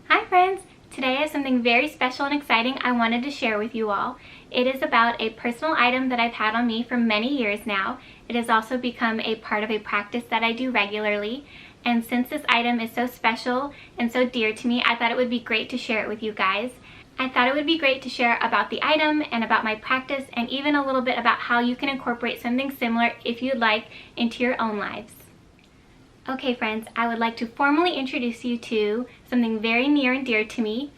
Hi friends! Today I have something very special and exciting I wanted to share with you all. It is about a personal item that I've had on me for many years now. It has also become a part of a practice that I do regularly. And since this item is so special and so dear to me, I thought it would be great to share it with you guys. I thought it would be great to share about the item and about my practice and even a little bit about how you can incorporate something similar, if you'd like, into your own lives. Okay friends, I would like to formally introduce you to something very near and dear to me,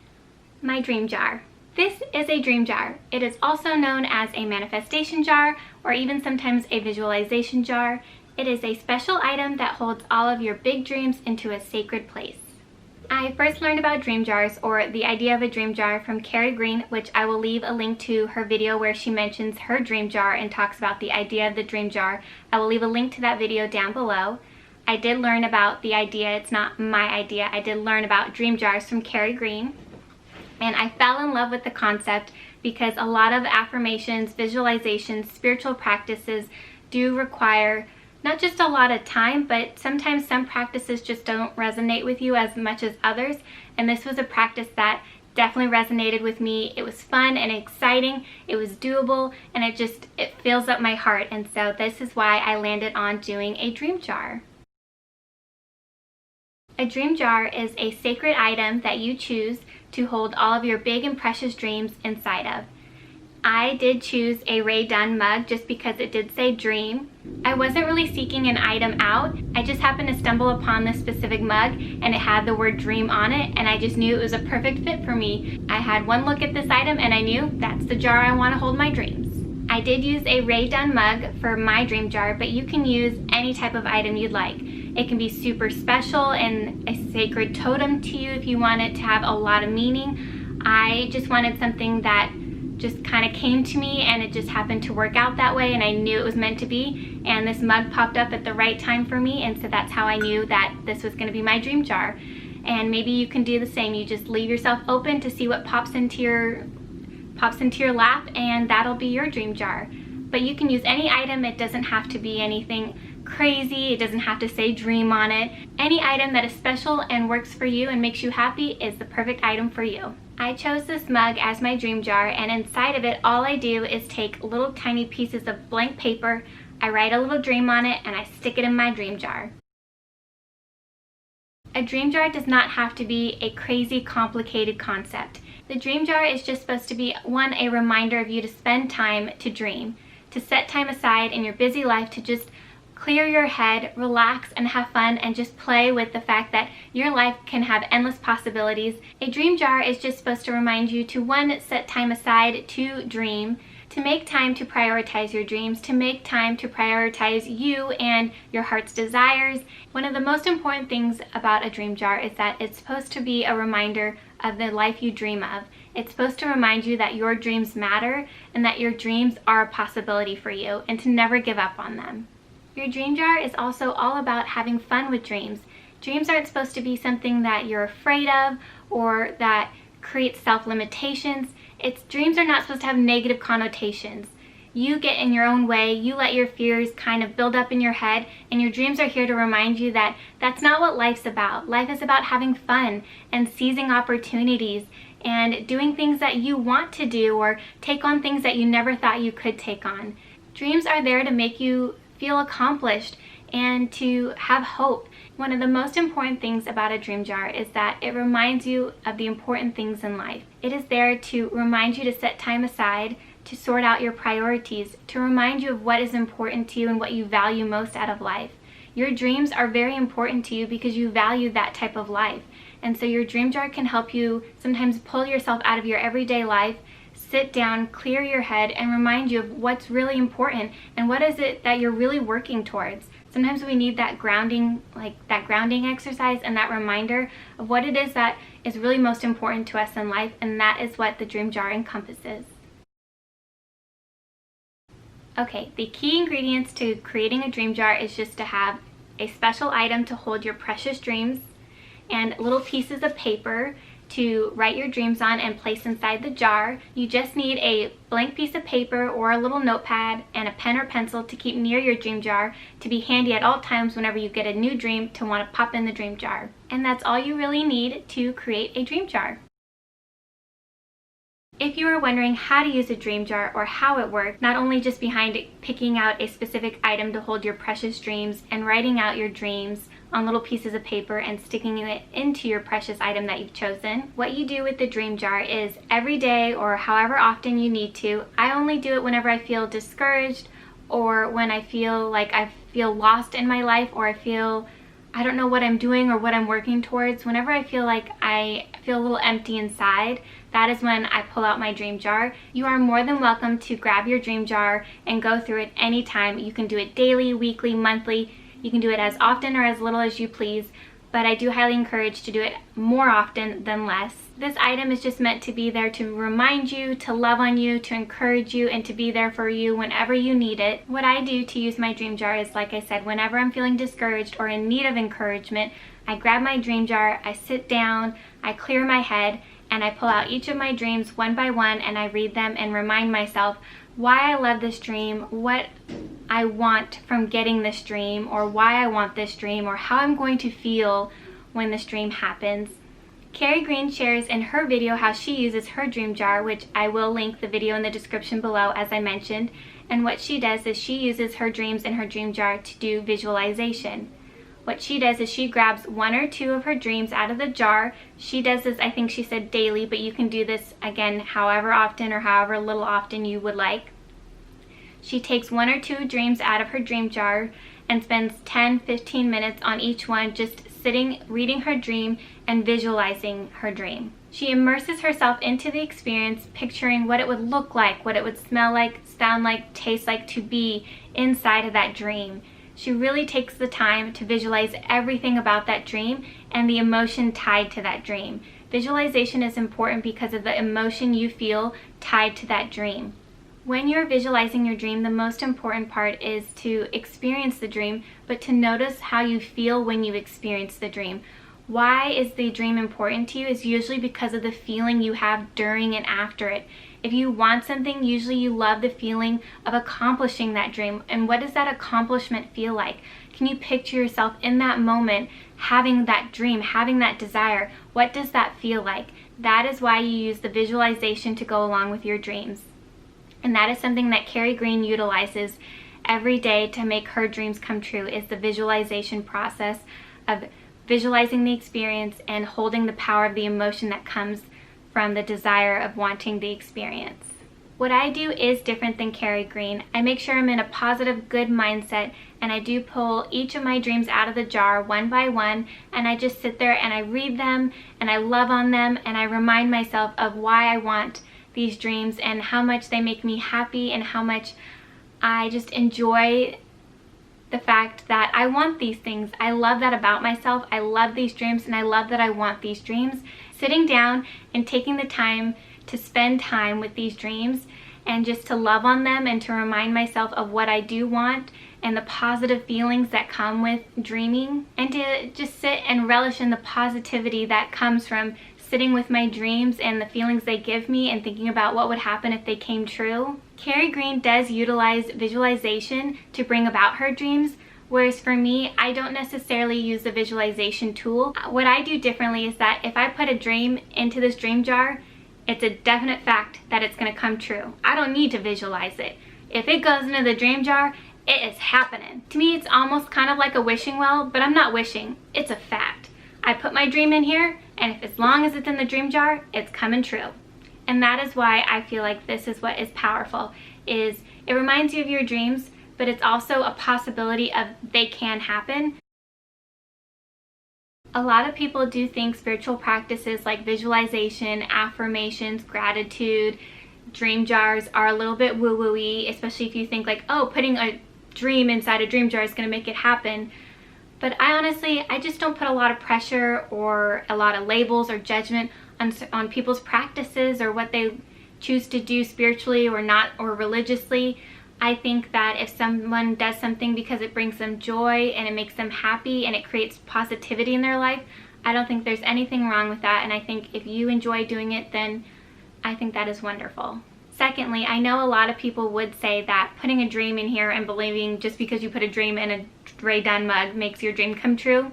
my dream jar. This is a dream jar. It is also known as a manifestation jar or even sometimes a visualization jar. It is a special item that holds all of your big dreams into a sacred place. I first learned about dream jars, or the idea of a dream jar, from Carrie Green, which I will leave a link to her video where she mentions her dream jar and talks about the idea of the dream jar. I will leave a link to that video down below. I did learn about the idea, it's not my idea, I did learn about dream jars from Carrie Green. And I fell in love with the concept because a lot of affirmations, visualizations, spiritual practices do require not just a lot of time, but sometimes some practices just don't resonate with you as much as others. And this was a practice that definitely resonated with me. It was fun and exciting, it was doable, and it fills up my heart. And so this is why I landed on doing a dream jar. A dream jar is a sacred item that you choose to hold all of your big and precious dreams inside of. I did choose a Ray Dunn mug just because it did say dream. I wasn't really seeking an item out. I just happened to stumble upon this specific mug and it had the word dream on it, and I just knew it was a perfect fit for me. I had one look at this item and I knew that's the jar I want to hold my dreams. I did use a Ray Dunn mug for my dream jar, but you can use any type of item you'd like. It can be super special and a sacred totem to you if you want it to have a lot of meaning. I just wanted something that just kind of came to me and it just happened to work out that way, and I knew it was meant to be, and this mug popped up at the right time for me, and so that's how I knew that this was going to be my dream jar. And maybe you can do the same. You just leave yourself open to see what pops into your lap, and that'll be your dream jar. But you can use any item. It doesn't have to be anything crazy. It doesn't have to say dream on it. Any item that is special and works for you and makes you happy is the perfect item for you. I chose this mug as my dream jar, and inside of it all I do is take little tiny pieces of blank paper, I write a little dream on it, and I stick it in my dream jar. A dream jar does not have to be a crazy complicated concept. The dream jar is just supposed to be, one, a reminder of you to spend time to dream, to set time aside in your busy life to just clear your head, relax, and have fun, and just play with the fact that your life can have endless possibilities. A dream jar is just supposed to remind you to, one, set time aside to dream, to make time to prioritize your dreams, to make time to prioritize you and your heart's desires. One of the most important things about a dream jar is that it's supposed to be a reminder of the life you dream of. It's supposed to remind you that your dreams matter and that your dreams are a possibility for you, and to never give up on them. Your dream jar is also all about having fun with dreams. Dreams aren't supposed to be something that you're afraid of or that creates self-limitations. Dreams are not supposed to have negative connotations. You get in your own way, you let your fears kind of build up in your head, and your dreams are here to remind you that that's not what life's about. Life is about having fun and seizing opportunities and doing things that you want to do, or take on things that you never thought you could take on. Dreams are there to make you feel accomplished and to have hope. One of the most important things about a dream jar is that it reminds you of the important things in life. It is there to remind you to set time aside, to sort out your priorities, to remind you of what is important to you and what you value most out of life. Your dreams are very important to you because you value that type of life. And so your dream jar can help you sometimes pull yourself out of your everyday life, sit down, clear your head, and remind you of what's really important and what is it that you're really working towards. Sometimes we need that grounding, exercise and that reminder of what it is that is really most important to us in life, and that is what the dream jar encompasses. Okay, the key ingredients to creating a dream jar is just to have a special item to hold your precious dreams and little pieces of paper to write your dreams on and place inside the jar. You just need a blank piece of paper or a little notepad and a pen or pencil to keep near your dream jar, to be handy at all times whenever you get a new dream to want to pop in the dream jar. And that's all you really need to create a dream jar. If you are wondering how to use a dream jar or how it works, not only just behind picking out a specific item to hold your precious dreams and writing out your dreams on little pieces of paper and sticking it into your precious item that you've chosen, what you do with the dream jar is every day or however often you need to. I only do it whenever I feel discouraged or when I feel like I feel lost in my life, or I don't know what I'm doing or what I'm working towards. Whenever I feel like I feel a little empty inside, that is when I pull out my dream jar. You are more than welcome to grab your dream jar and go through it anytime. You can do it daily, weekly, monthly. You can do it as often or as little as you please, but I do highly encourage to do it more often than less. This item is just meant to be there to remind you, to love on you, to encourage you, and to be there for you whenever you need it. What I do to use my dream jar is, like I said, whenever I'm feeling discouraged or in need of encouragement, I grab my dream jar, I sit down, I clear my head, and I pull out each of my dreams one by one, and I read them and remind myself why I love this dream, what I want from getting this dream, or why I want this dream, or how I'm going to feel when this dream happens. Carrie Green shares in her video how she uses her dream jar, which I will link the video in the description below as I mentioned. And what she does is she uses her dreams in her dream jar to do visualization. What she does is she grabs one or two of her dreams out of the jar. She does this, I think she said daily, but you can do this again however often or however little often you would like. She takes one or two dreams out of her dream jar and spends 10-15 minutes on each one, just sitting, reading her dream and visualizing her dream. She immerses herself into the experience, picturing what it would look like, what it would smell like, sound like, taste like to be inside of that dream. She really takes the time to visualize everything about that dream and the emotion tied to that dream. Visualization is important because of the emotion you feel tied to that dream. When you're visualizing your dream, the most important part is to experience the dream, but to notice how you feel when you experience the dream. Why is the dream important to you is usually because of the feeling you have during and after it. If you want something, usually you love the feeling of accomplishing that dream. And what does that accomplishment feel like? Can you picture yourself in that moment having that dream, having that desire? What does that feel like? That is why you use the visualization to go along with your dreams. And that is something that Carrie Green utilizes every day to make her dreams come true, is the visualization process of visualizing the experience and holding the power of the emotion that comes from the desire of wanting the experience. What I do is different than Carrie Green. I make sure I'm in a positive, good mindset, and I do pull each of my dreams out of the jar one by one, and I just sit there and I read them and I love on them and I remind myself of why I want these dreams and how much they make me happy and how much I just enjoy the fact that I want these things. I love that about myself. I love these dreams and I love that I want these dreams. Sitting down and taking the time to spend time with these dreams and just to love on them and to remind myself of what I do want and the positive feelings that come with dreaming, and to just sit and relish in the positivity that comes from sitting with my dreams and the feelings they give me and thinking about what would happen if they came true. Carrie Green does utilize visualization to bring about her dreams, whereas for me, I don't necessarily use the visualization tool. What I do differently is that if I put a dream into this dream jar, it's a definite fact that it's going to come true. I don't need to visualize it. If it goes into the dream jar, it is happening. To me, it's almost kind of like a wishing well, but I'm not wishing. It's a fact. I put my dream in here, and if as long as it's in the dream jar, it's coming true. And that is why I feel like this is what is powerful, is it reminds you of your dreams, but it's also a possibility of they can happen. A lot of people do think spiritual practices like visualization, affirmations, gratitude, dream jars are a little bit woo-woo-y, especially if you think like, oh, putting a dream inside a dream jar is going to make it happen. But I just don't put a lot of pressure or a lot of labels or judgment on people's practices or what they choose to do spiritually or not, or religiously. I think that if someone does something because it brings them joy and it makes them happy and it creates positivity in their life, I don't think there's anything wrong with that. And I think if you enjoy doing it, then I think that is wonderful. Secondly, I know a lot of people would say that putting a dream in here and believing just because you put a dream in a Ray Dunn mug makes your dream come true.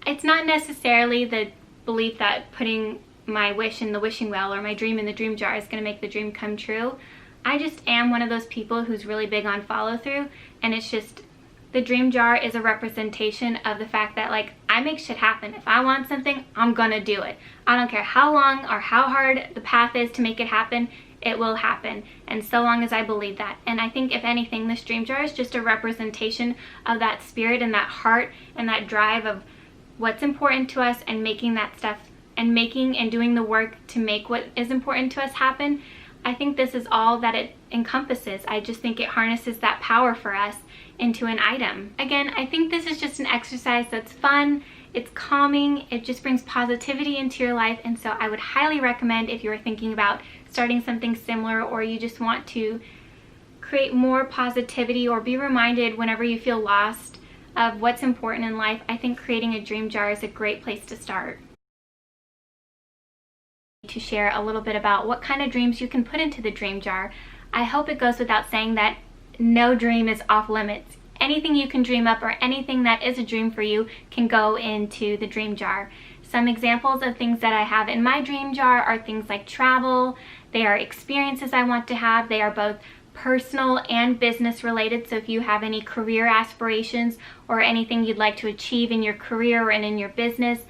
It's not necessarily the belief that putting my wish in the wishing well or my dream in the dream jar is going to make the dream come true. I just am one of those people who's really big on follow through, and it's just, the dream jar is a representation of the fact that, like, I make shit happen. If I want something, I'm gonna do it. I don't care how long or how hard the path is to make it happen, it will happen. And so long as I believe that. And I think, if anything, this dream jar is just a representation of that spirit and that heart and that drive of what's important to us, and making that stuff, and making and doing the work to make what is important to us happen. I think this is all that it encompasses. I just think it harnesses that power for us into an item. Again, I think this is just an exercise that's fun, it's calming, it just brings positivity into your life, and so I would highly recommend, if you're thinking about starting something similar, or you just want to create more positivity or be reminded whenever you feel lost of what's important in life, I think creating a dream jar is a great place to start. To share a little bit about what kind of dreams you can put into the dream jar. I hope it goes without saying that no dream is off limits. Anything you can dream up, or anything that is a dream for you, can go into the dream jar. Some examples of things that I have in my dream jar are things like travel. They are experiences I want to have. They are both personal and business related. So if you have any career aspirations or anything you'd like to achieve in your career and in your business,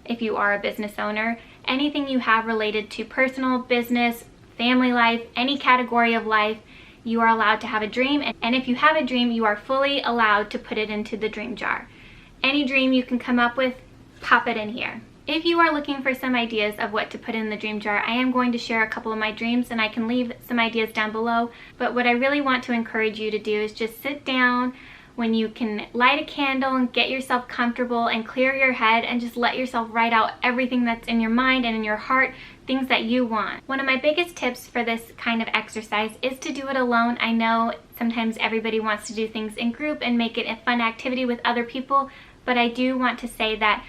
if you are a business owner, anything you have related to personal, business, family life, any category of life, you are allowed to have a dream. And if you have a dream, you are fully allowed to put it into the dream jar. Any dream you can come up with, pop it in here. If you are looking for some ideas of what to put in the dream jar, I am going to share a couple of my dreams, and I can leave some ideas down below. But what I really want to encourage you to do is just sit down when you can, light a candle and get yourself comfortable and clear your head, and just let yourself write out everything that's in your mind and in your heart, things that you want. One of my biggest tips for this kind of exercise is to do it alone. I know sometimes everybody wants to do things in group and make it a fun activity with other people, but I do want to say that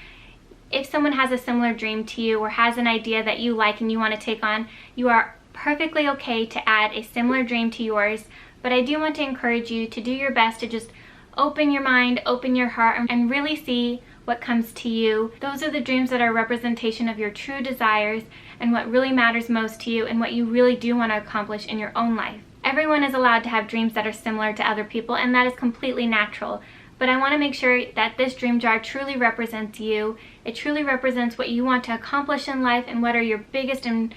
if someone has a similar dream to you, or has an idea that you like and you want to take on, you are perfectly okay to add a similar dream to yours. But I do want to encourage you to do your best to just open your mind, open your heart, and really see what comes to you. Those are the dreams that are a representation of your true desires and what really matters most to you, and what you really do want to accomplish in your own life. Everyone is allowed to have dreams that are similar to other people, and that is completely natural. But I want to make sure that this dream jar truly represents you. It truly represents what you want to accomplish in life, and what are your biggest and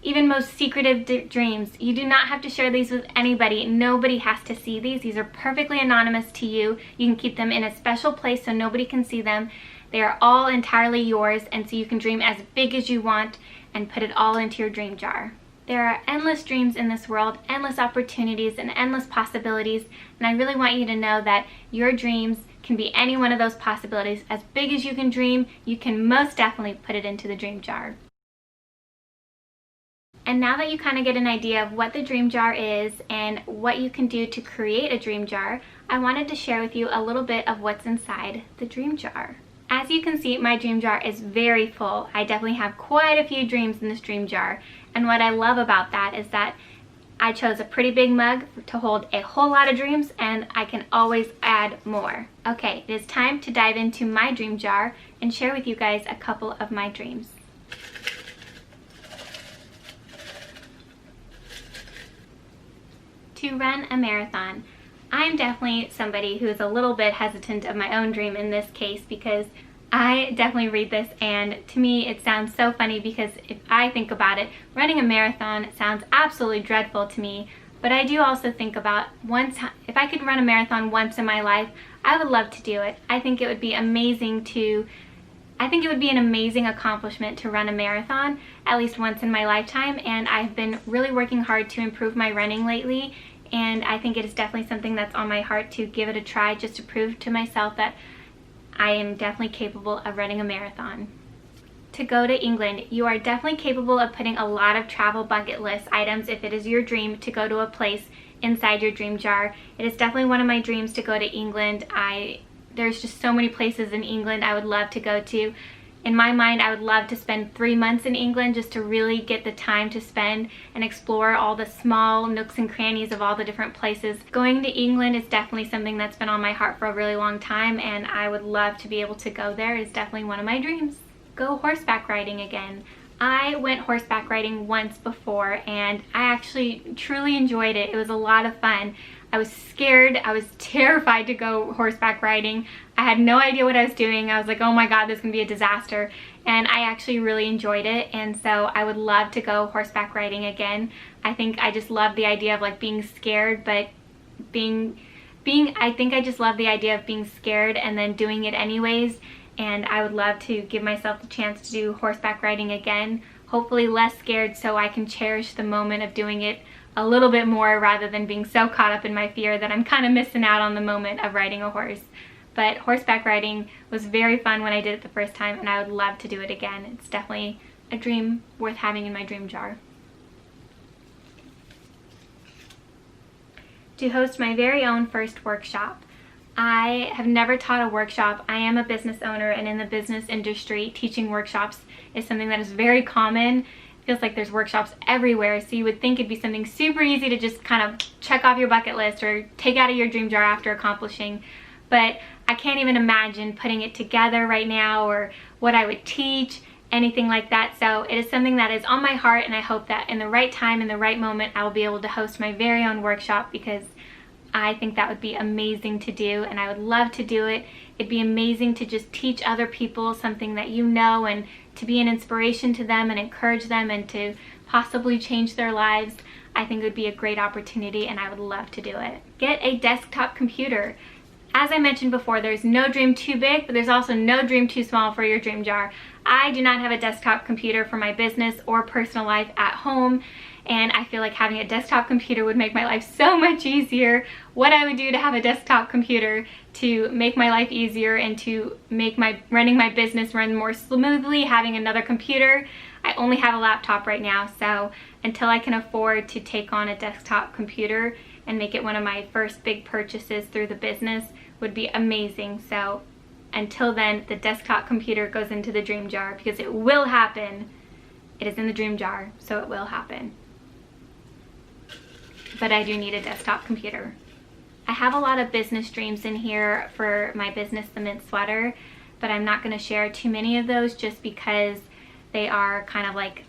even most secretive dreams. You do not have to share these with anybody. Nobody has to see these. These are perfectly anonymous to you. You can keep them in a special place so nobody can see them. They are all entirely yours, and so you can dream as big as you want and put it all into your dream jar. There are endless dreams in this world, endless opportunities, and endless possibilities, and I really want you to know that your dreams can be any one of those possibilities. As big as you can dream, you can most definitely put it into the dream jar. And now that you kind of get an idea of what the dream jar is and what you can do to create a dream jar, I wanted to share with you a little bit of what's inside the dream jar. As you can see, my dream jar is very full. I definitely have quite a few dreams in this dream jar. And what I love about that is that I chose a pretty big mug to hold a whole lot of dreams, and I can always add more. Okay, it is time to dive into my dream jar and share with you guys a couple of my dreams. To run a marathon. I'm definitely somebody who is a little bit hesitant of my own dream in this case, because I definitely read this, and to me it sounds so funny, because if I think about it, running a marathon sounds absolutely dreadful to me. But I do also think about, if I could run a marathon once in my life, I would love to do it. I think it would be amazing I think it would be an amazing accomplishment to run a marathon at least once in my lifetime, and I've been really working hard to improve my running lately, and I think it is definitely something that's on my heart to give it a try, just to prove to myself that I am definitely capable of running a marathon. To go to England. You are definitely capable of putting a lot of travel bucket list items if it is your dream to go to a place inside your dream jar. It is definitely one of my dreams to go to England. There's just so many places in England I would love to go to. In my mind, I would love to spend 3 months in England just to really get the time to spend and explore all the small nooks and crannies of all the different places. Going to England is definitely something that's been on my heart for a really long time, and I would love to be able to go there. It's definitely one of my dreams. Go horseback riding again. I went horseback riding once before, and I actually truly enjoyed it. It was a lot of fun. I was scared. I was terrified to go horseback riding. I had no idea what I was doing. I was like, oh my God, this is gonna be a disaster. And I actually really enjoyed it. And so I would love to go horseback riding again. I think I just love the idea of like being scared, but I think I just love the idea of being scared and then doing it anyways. And I would love to give myself the chance to do horseback riding again, hopefully less scared so I can cherish the moment of doing it a little bit more rather than being so caught up in my fear that I'm kind of missing out on the moment of riding a horse. But horseback riding was very fun when I did it the first time, and I would love to do it again. It's definitely a dream worth having in my dream jar. To host my very own first workshop. I have never taught a workshop. I am a business owner, and in the business industry, teaching workshops is something that is very common. Feels like there's workshops everywhere, so you would think it'd be something super easy to just kind of check off your bucket list or take out of your dream jar after accomplishing. But I can't even imagine putting it together right now or what I would teach, anything like that. So it is something that is on my heart, and I hope that in the right time, in the right moment, I will be able to host my very own workshop, because I think that would be amazing to do, and I would love to do it. It'd be amazing to just teach other people something that you know, and to be an inspiration to them and encourage them and to possibly change their lives. I think it would be a great opportunity, and I would love to do it. Get a desktop computer. As I mentioned before, there's no dream too big, but there's also no dream too small for your dream jar. I do not have a desktop computer for my business or personal life at home, and I feel like having a desktop computer would make my life so much easier. What I would do to have a desktop computer to make my life easier and to make running my business run more smoothly, having another computer. I only have a laptop right now, so until I can afford to take on a desktop computer and make it one of my first big purchases through the business would be amazing. So until then, the desktop computer goes into the dream jar, because it will happen. It is in the dream jar, so it will happen. But I do need a desktop computer. I have a lot of business dreams in here for my business, The Mint Sweater, but I'm not going to share too many of those just because they are kind of like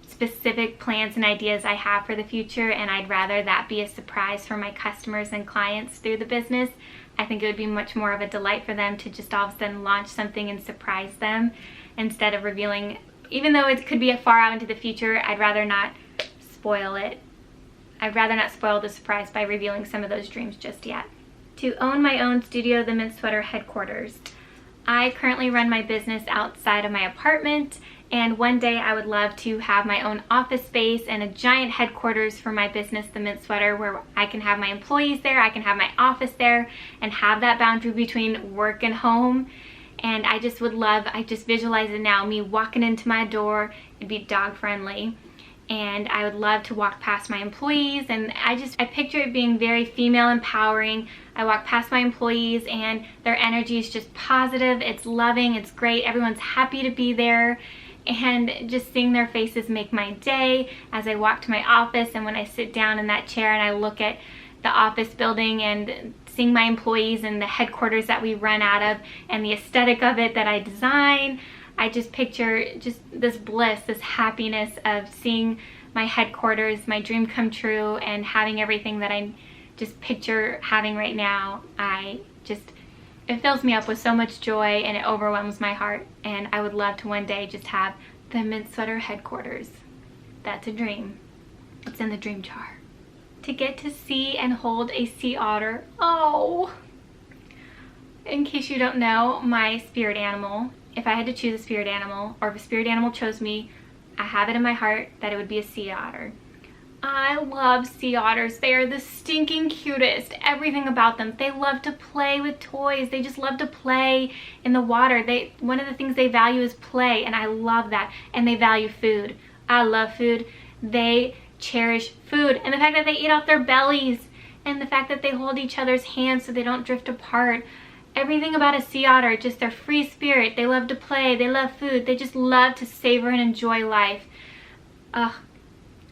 specific plans and ideas I have for the future, and I'd rather that be a surprise for my customers and clients through the business. I think it would be much more of a delight for them to just all of a sudden launch something and surprise them instead of revealing. Even though it could be far out into the future, I'd rather not spoil it. I'd rather not spoil the surprise by revealing some of those dreams just yet. To own my own studio, The Mint Sweater headquarters. I currently run my business outside of my apartment, and one day I would love to have my own office space and a giant headquarters for my business, The Mint Sweater, where I can have my employees there, I can have my office there, and have that boundary between work and home. And I just visualize it now, me walking into my door. It'd be dog friendly, and I would love to walk past my employees, and I picture it being very female empowering. I walk past my employees and their energy is just positive, it's loving, it's great, everyone's happy to be there, and just seeing their faces make my day as I walk to my office, and when I sit down in that chair and I look at the office building and seeing my employees and the headquarters that we run out of and the aesthetic of it that I design. I just picture just this bliss, this happiness of seeing my headquarters, my dream come true, and having everything that I just picture having right now. It fills me up with so much joy, and it overwhelms my heart, and I would love to one day just have the Mint Sweater headquarters. That's a dream. It's in the dream jar. To get to see and hold a sea otter. Oh! In case you don't know, my spirit animal, if I had to choose a spirit animal, or if a spirit animal chose me, I have it in my heart that it would be a sea otter. I love sea otters. They are the stinking cutest. Everything about them. They love to play with toys. They just love to play in the water. One of the things they value is play, and I love that. And they value food. I love food. They cherish food, and the fact that they eat off their bellies, and the fact that they hold each other's hands so they don't drift apart. everything about a sea otter, just their free spirit. They love to play, they love food, they just love to savor and enjoy life.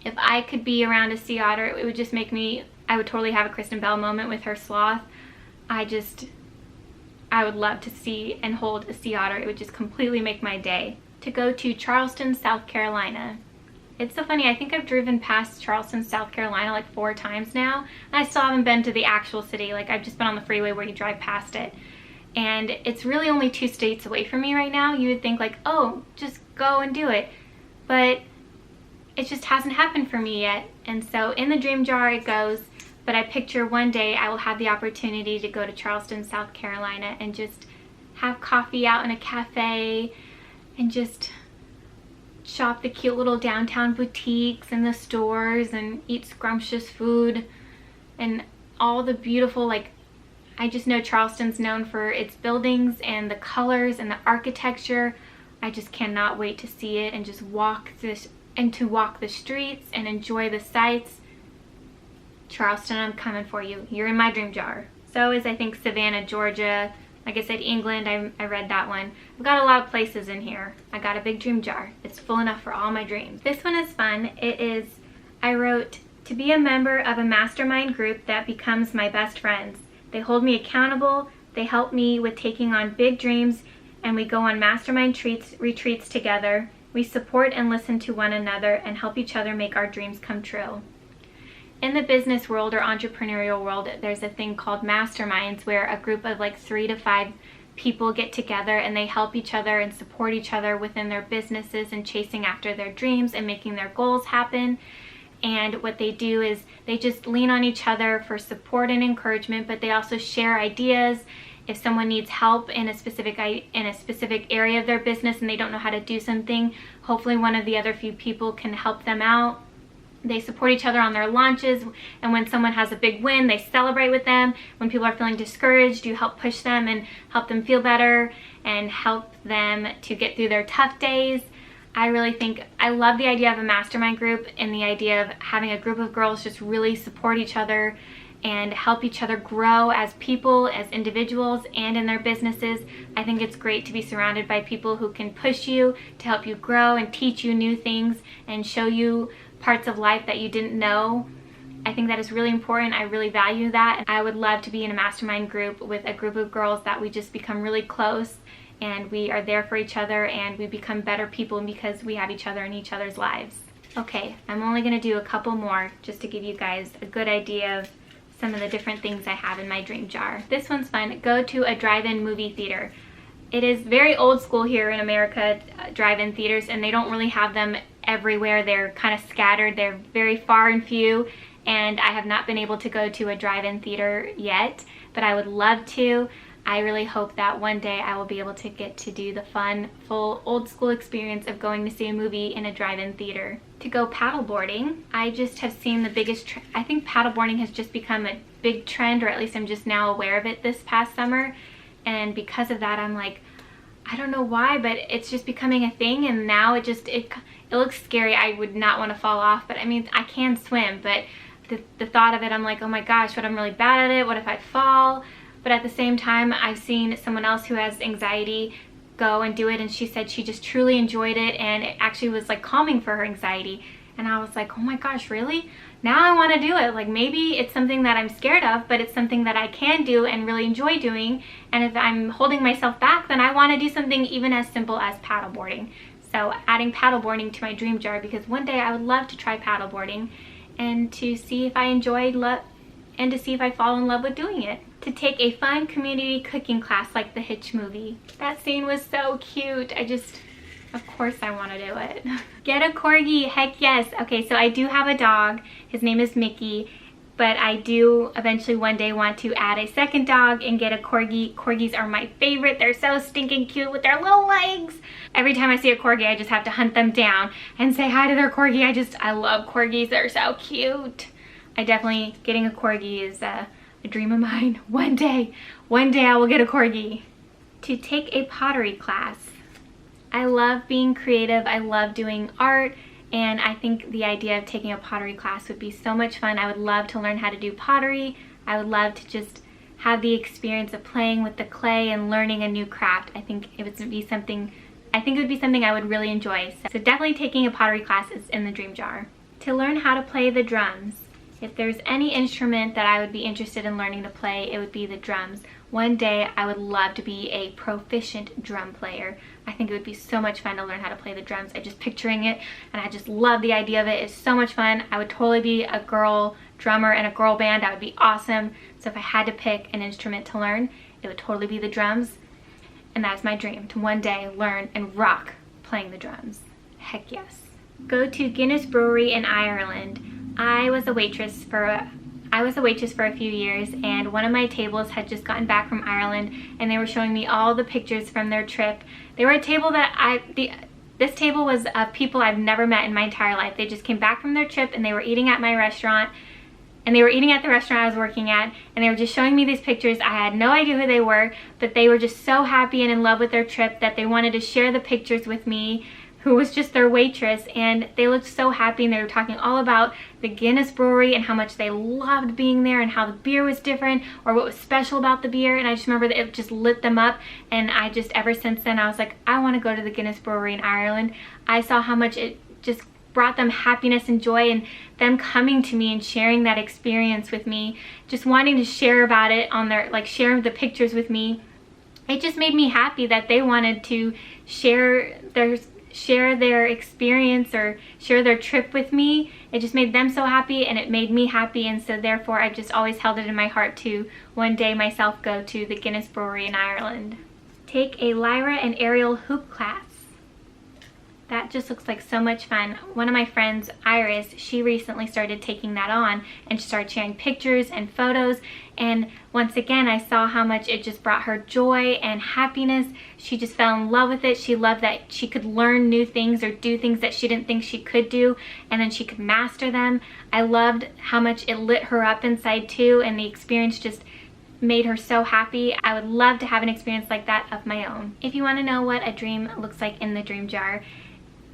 If I could be around a sea otter, it would just make me, I would totally have a Kristen Bell moment with her sloth. I would love to see and hold a sea otter. It would just completely make my day. To go to Charleston, South Carolina. It's so funny, I think I've driven past Charleston, South Carolina like 4 times now, and I still haven't been to the actual city. Like, I've just been on the freeway where you drive past it. And it's really only 2 states away from me right now. You would think like, oh, just go and do it. But it just hasn't happened for me yet. And so in the dream jar it goes, but I picture one day I will have the opportunity to go to Charleston, South Carolina and just have coffee out in a cafe and just shop the cute little downtown boutiques and the stores and eat scrumptious food and all the beautiful, like, I just know Charleston's known for its buildings and the colors and the architecture. I just cannot wait to see it and just walk the streets and enjoy the sights. Charleston, I'm coming for you. You're in my dream jar. So is, I think, Savannah, Georgia. Like I said, England, I read that one. I've got a lot of places in here. I got a big dream jar. It's full enough for all my dreams. This one is fun. I wrote, to be a member of a mastermind group that becomes my best friends. They hold me accountable, they help me with taking on big dreams, and we go on mastermind retreats together. We support and listen to one another and help each other make our dreams come true. In the business world or entrepreneurial world, there's a thing called masterminds where a group of like 3 to 5 people get together and they help each other and support each other within their businesses and chasing after their dreams and making their goals happen. And what they do is they just lean on each other for support and encouragement, but they also share ideas. If someone needs help in a specific area of their business and they don't know how to do something, hopefully one of the other few people can help them out. They support each other on their launches, and when someone has a big win, they celebrate with them. When people are feeling discouraged, you help push them and help them feel better and help them to get through their tough days. I really think, I love the idea of a mastermind group and the idea of having a group of girls just really support each other and help each other grow as people, as individuals, and in their businesses. I think it's great to be surrounded by people who can push you to help you grow and teach you new things and show you parts of life that you didn't know. I think that is really important. I really value that. I would love to be in a mastermind group with a group of girls that we just become really close and we are there for each other and we become better people because we have each other in each other's lives. Okay, I'm only gonna do a couple more just to give you guys a good idea of some of the different things I have in my dream jar. This one's fun. Go to a drive-in movie theater. It is very old school here in America, drive-in theaters, and they don't really have them everywhere. They're kind of scattered. They're very far and few, and I have not been able to go to a drive-in theater yet, but I would love to. I really hope that one day I will be able to get to do the fun, full, old school experience of going to see a movie in a drive-in theater. To go paddleboarding, I just have seen the biggest I think paddleboarding has just become a big trend, or at least I'm just now aware of it this past summer, and because of that I'm like, I don't know why, but it's just becoming a thing, and now it looks scary. I would not want to fall off, but I mean, I can swim, but the thought of it, I'm like, oh my gosh, what, I'm really bad at it, what if I fall? But at the same time, I've seen someone else who has anxiety go and do it, and she said she just truly enjoyed it, and it actually was like calming for her anxiety. And I was like, oh my gosh, really? Now I want to do it. Like, maybe it's something that I'm scared of, but it's something that I can do and really enjoy doing. And if I'm holding myself back, then I want to do something even as simple as paddleboarding. So adding paddleboarding to my dream jar, because one day I would love to try paddleboarding and to see if I enjoyed and to see if I fall in love with doing it. To take a fun community cooking class like the Hitch movie. That scene was so cute. Of course I want to do it. Get a corgi, heck yes. Okay, so I do have a dog. His name is Mickey, but I do eventually one day want to add a second dog and get a corgi. Corgis are my favorite. They're so stinking cute with their little legs. Every time I see a corgi, I just have to hunt them down and say hi to their corgi. I love corgis. They're so cute. Getting a corgi is a dream of mine. One day I will get a corgi. To take a pottery class. I love being creative. I love doing art, and I think the idea of taking a pottery class would be so much fun. I would love to learn how to do pottery. I would love to just have the experience of playing with the clay and learning a new craft. I think it would be something I would really enjoy. So definitely taking a pottery class is in the dream jar. To learn how to play the drums. If there's any instrument that I would be interested in learning to play, it would be the drums. One day I would love to be a proficient drum player. I think it would be so much fun to learn how to play the drums. I'm just picturing it and I just love the idea of it. It's so much fun. I would totally be a girl drummer in a girl band. That would be awesome. So if I had to pick an instrument to learn, it would totally be the drums. And that's my dream, to one day learn and rock playing the drums. Heck yes. Go to Guinness Brewery in Ireland. I was a waitress for a few years, and one of my tables had just gotten back from Ireland, and they were showing me all the pictures from their trip. They were a table that this table was of people I've never met in my entire life. They just came back from their trip and they were eating at my restaurant, and they were eating at the restaurant I was working at, and they were just showing me these pictures. I had no idea who they were, but they were just so happy and in love with their trip that they wanted to share the pictures with me, who was just their waitress, and they looked so happy, and they were talking all about the Guinness Brewery and how much they loved being there and how the beer was different or what was special about the beer. And I just remember that it just lit them up, and I just, ever since then, I was like, I want to go to the Guinness Brewery in Ireland. I saw how much it just brought them happiness and joy, and them coming to me and sharing that experience with me, just wanting to share about it on their, like, share the pictures with me. It just made me happy that they wanted to share their experience or share their trip with me. It just made them so happy, and it made me happy, and so therefore I've just always held it in my heart to one day myself go to the Guinness Brewery in Ireland. Take a lyra and aerial hoop class. That just looks like so much fun. One of my friends, Iris, she recently started taking that on, and she started sharing pictures and photos, and once again I saw how much it just brought her joy and happiness. She just fell in love with it. She loved that she could learn new things or do things that she didn't think she could do, and then she could master them. I loved how much it lit her up inside too, and the experience just made her so happy. I would love to have an experience like that of my own. If you want to know what a dream looks like in the dream jar,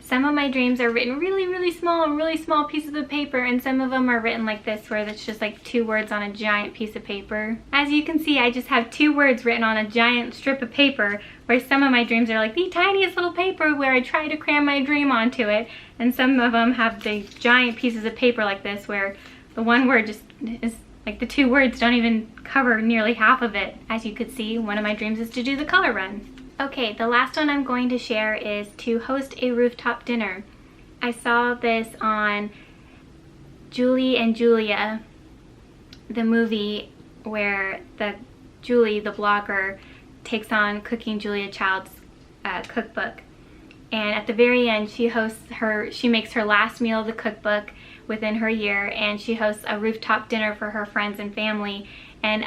some of my dreams are written really small pieces of paper, and some of them are written like this, where it's just like 2 words on a giant piece of paper. As you can see, I just have 2 words written on a giant strip of paper, where some of my dreams are like the tiniest little paper where I try to cram my dream onto it, and some of them have the giant pieces of paper like this, where the one word just is like the 2 words don't even cover nearly half of it. As you could see, one of my dreams is to do the color run. Okay, the last one I'm going to share is to host a rooftop dinner. I saw this on Julie and Julia, the movie where Julie, the blogger, takes on Cooking Julia Child's cookbook. And at the very end, she makes her last meal of the cookbook within her year, and she hosts a rooftop dinner for her friends and family. And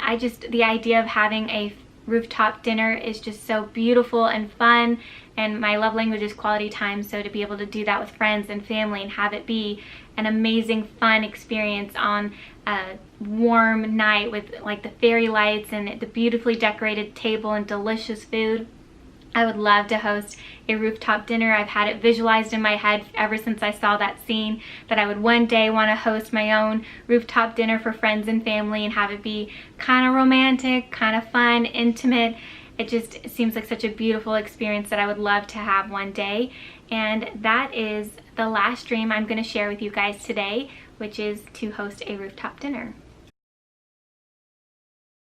the idea of having a rooftop dinner is just so beautiful and fun, and my love language is quality time, so to be able to do that with friends and family and have it be an amazing fun experience on a warm night with like the fairy lights and the beautifully decorated table and delicious food. I would love to host a rooftop dinner. I've had it visualized in my head ever since I saw that scene, that I would one day want to host my own rooftop dinner for friends and family and have it be kind of romantic, kind of fun, intimate. It seems like such a beautiful experience that I would love to have one day. And that is the last dream I'm going to share with you guys today, which is to host a rooftop dinner.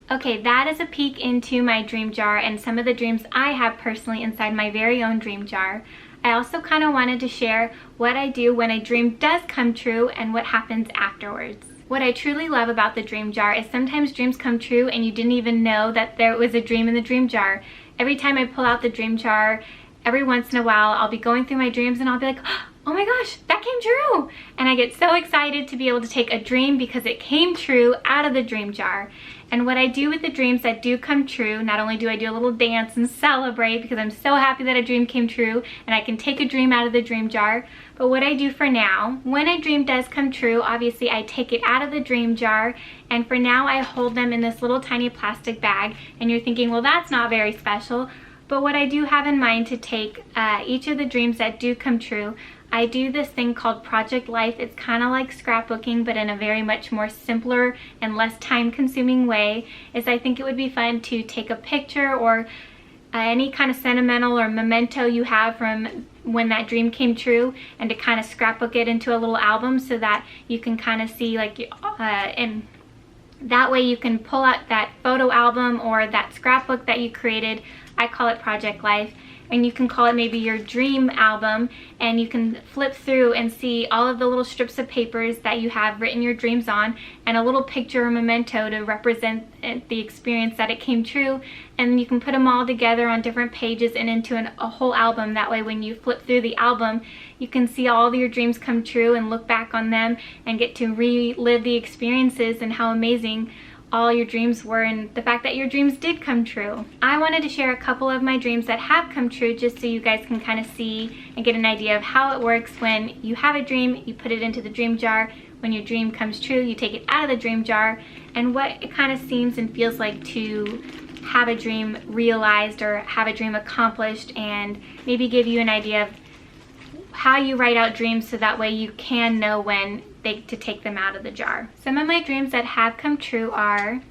Okay, that is a peek into my dream jar and some of the dreams I have personally inside my very own dream jar. I also kind of wanted to share what I do when a dream does come true and what happens afterwards. What I truly love about the dream jar is sometimes dreams come true and you didn't even know that there was a dream in the dream jar. Every time I pull out the dream jar, every once in a while I'll be going through my dreams and I'll be like, oh my gosh, that came true! And I get so excited to be able to take a dream because it came true out of the dream jar. And what I do with the dreams that do come true, not only do I do a little dance and celebrate because I'm so happy that a dream came true and I can take a dream out of the dream jar, but what I do for now, when a dream does come true, obviously I take it out of the dream jar, and for now I hold them in this little tiny plastic bag. And you're thinking, well, that's not very special. But what I do have in mind to take each of the dreams that do come true, I do this thing called Project Life. It's kind of like scrapbooking, but in a very much more simpler and less time-consuming way. I think it would be fun to take a picture or any kind of sentimental or memento you have from when that dream came true, and to kind of scrapbook it into a little album so that you can kind of see, like, and that way you can pull out that photo album or that scrapbook that you created. I call it Project Life, and you can call it maybe your dream album, and you can flip through and see all of the little strips of papers that you have written your dreams on, and a little picture or memento to represent the experience that it came true. And you can put them all together on different pages and into a whole album. That way when you flip through the album, you can see all of your dreams come true and look back on them and get to relive the experiences and how amazing all your dreams were, and the fact that your dreams did come true. I wanted to share a couple of my dreams that have come true, just so you guys can kind of see and get an idea of how it works. When you have a dream, you put it into the dream jar. When your dream comes true, you take it out of the dream jar, and what it kind of seems and feels like to have a dream realized or have a dream accomplished, and maybe give you an idea of how you write out dreams so that way you can know when to take them out of the jar. Some of my dreams that have come true are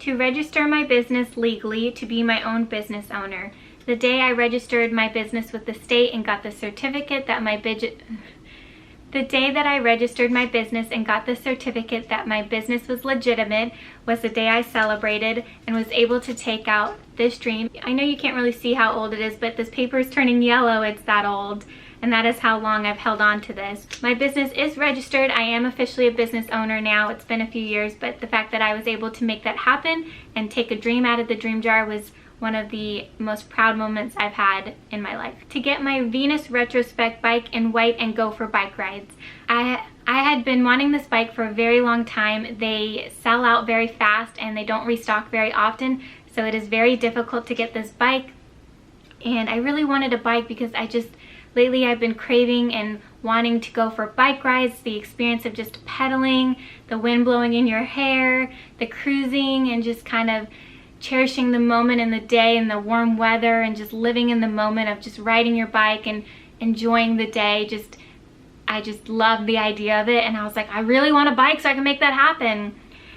to register my business legally, to be my own business owner. The day I registered my business with the state and got the certificate that my the day that I registered my business and got the certificate that my business was legitimate was the day I celebrated and was able to take out this dream. I know you can't really see how old it is, but this paper is turning yellow. It's that old. And that is how long I've held on to this. My business is registered. I am officially a business owner now. It's been a few years, but the fact that I was able to make that happen and take a dream out of the dream jar was one of the most proud moments I've had in my life. To get my Venus Retrospect bike in white and go for bike rides. I had been wanting this bike for a very long time. They sell out very fast and they don't restock very often, so it is very difficult to get this bike. And I really wanted a bike because lately I've been craving and wanting to go for bike rides, the experience of just pedaling, the wind blowing in your hair, the cruising, and just kind of cherishing the moment in the day and the warm weather, and just living in the moment of just riding your bike and enjoying the day. I just love the idea of it, and I was like, I really want a bike so I can make that happen.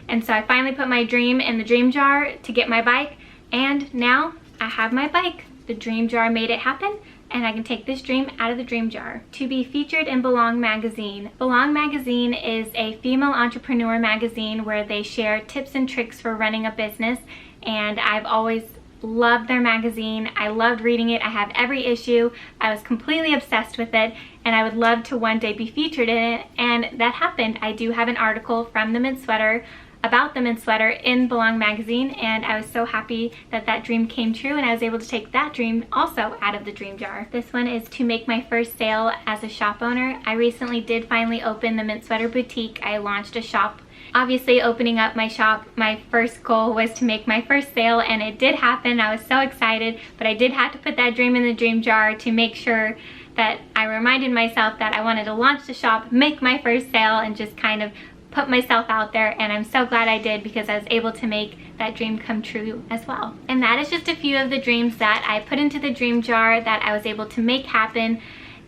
And so I finally put my dream in the dream jar to get my bike, and now I have my bike. The dream jar made it happen, and I can take this dream out of the dream jar. To be featured in Belong magazine. Belong magazine is a female entrepreneur magazine where they share tips and tricks for running a business, and I've always loved their magazine. I loved reading it. I have every issue. I was completely obsessed with it, and I would love to one day be featured in it, and that happened. I do have an article from the Mint Sweater about the Mint Sweater in Belong magazine, and I was so happy that that dream came true, and I was able to take that dream also out of the dream jar. This one is to make my first sale as a shop owner. I recently did finally open the Mint Sweater boutique. I launched a shop. Obviously, opening up my shop, my first goal was to make my first sale, and it did happen. I was so excited, but I did have to put that dream in the dream jar to make sure that I reminded myself that I wanted to launch the shop, make my first sale, and just kind of put myself out there. And I'm so glad I did, because I was able to make that dream come true as well. And that is just a few of the dreams that I put into the dream jar that I was able to make happen,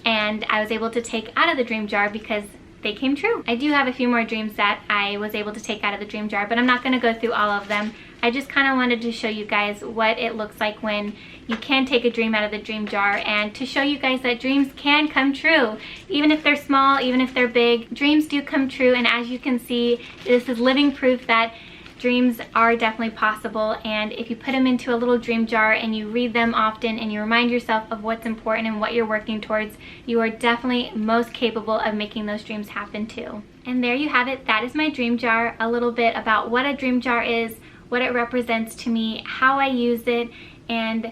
and I was able to take out of the dream jar because they came true. I do have a few more dreams that I was able to take out of the dream jar, but I'm not going to go through all of them. I just kind of wanted to show you guys what it looks like when you can take a dream out of the dream jar, and to show you guys that dreams can come true. Even if they're small, even if they're big, dreams do come true. And as you can see, this is living proof that dreams are definitely possible, and if you put them into a little dream jar and you read them often and you remind yourself of what's important and what you're working towards, you are definitely most capable of making those dreams happen too. And there you have it. That is my dream jar. A little bit about what a dream jar is, what it represents to me, how I use it, and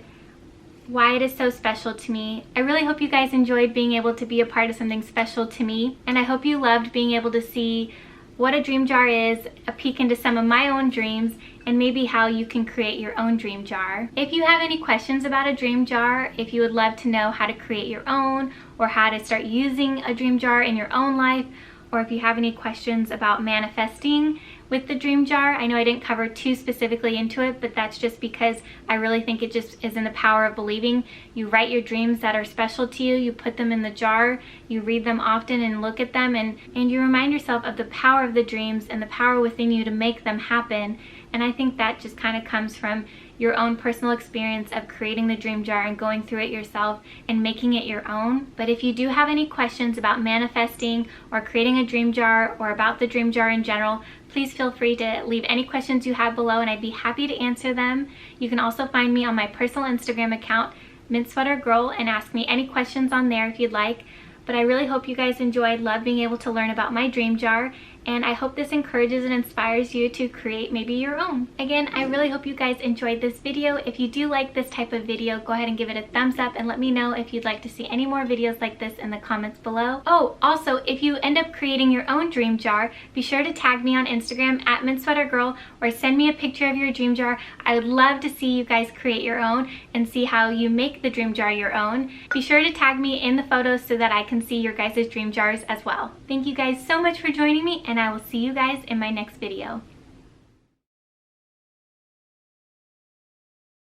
why it is so special to me. I really hope you guys enjoyed being able to be a part of something special to me, and I hope you loved being able to see what a dream jar is, a peek into some of my own dreams, and maybe how you can create your own dream jar. If you have any questions about a dream jar, if you would love to know how to create your own, or how to start using a dream jar in your own life, or if you have any questions about manifesting with the dream jar. I know I didn't cover too specifically into it, but that's just because I really think it just is in the power of believing. You write your dreams that are special to you, you put them in the jar, you read them often and look at them, and you remind yourself of the power of the dreams and the power within you to make them happen. And I think that just kind of comes from your own personal experience of creating the dream jar and going through it yourself and making it your own. But if you do have any questions about manifesting or creating a dream jar or about the dream jar in general, please feel free to leave any questions you have below and I'd be happy to answer them. You can also find me on my personal Instagram account, mintsweatergirl, and ask me any questions on there if you'd like. But I really hope you guys enjoyed. Love being able to learn about my dream jar, and I hope this encourages and inspires you to create maybe your own. Again, I really hope you guys enjoyed this video. If you do like this type of video, go ahead and give it a thumbs up and let me know if you'd like to see any more videos like this in the comments below. Oh, also, if you end up creating your own dream jar, be sure to tag me on Instagram at mintsweatergirl or send me a picture of your dream jar. I would love to see you guys create your own and see how you make the dream jar your own. Be sure to tag me in the photos so that I can see your guys' dream jars as well. Thank you guys so much for joining me, and I will see you guys in my next video.